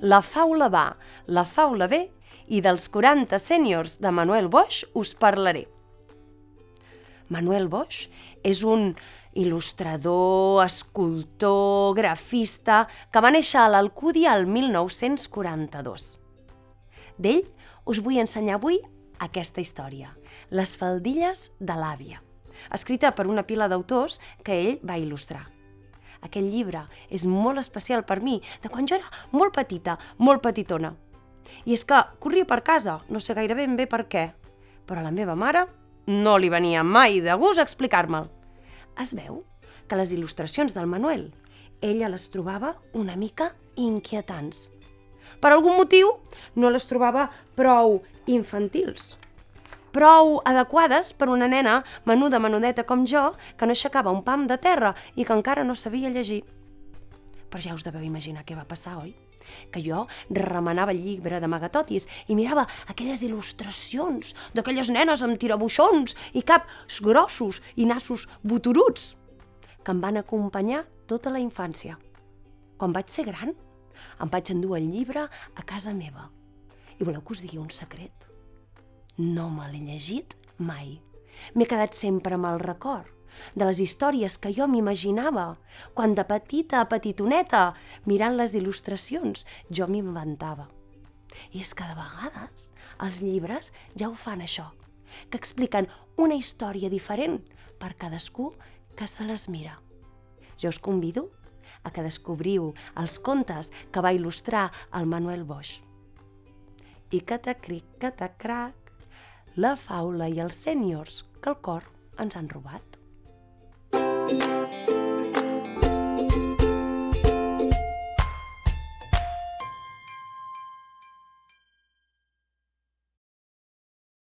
La faula va, la faula ve, i dels 40 sèniors de Manuel Boix us parlaré. Manuel Boix és un il·lustrador, escultor, grafista que va néixer a l'Alcúdia el 1942. D'ell us vull ensenyar avui aquesta història, Les faldilles de l'àvia, escrita per una pila d'autors que ell va il·lustrar. Aquest llibre és molt especial per mi, de quan jo era molt petita, molt petitona. I és que corria per casa, no sé gaire ben bé per què, però a la meva mare no li venia mai de gust explicar-me'l. Es veu que les il·lustracions del Manuel ella les trobava una mica inquietants. Per algun motiu no les trobava prou infantils, prou adequades per una nena menuda, menudeta com jo, que no aixecava un pam de terra i que encara no sabia llegir. Però ja us deveu imaginar què va passar, oi? Que jo remenava el llibre d'amagatotis i mirava aquelles il·lustracions d'aquelles nenes amb tirabuixons i caps grossos i nassos boturuts que em van acompanyar tota la infància. Quan vaig ser gran, em vaig endur el llibre a casa meva. I voleu que us digui un secret? No me l'he llegit mai. M'he quedat sempre amb el record de les històries que jo m'imaginava quan de petita a petitoneta, mirant les il·lustracions, jo m'inventava. I és que de vegades els llibres ja ho fan això, que expliquen una història diferent per cadascú que se les mira. Jo us convido a que descobriu els contes que va il·lustrar el Manuel Boix. I catacric, catacrac, la faula i els sèniors que el cor ens han robat.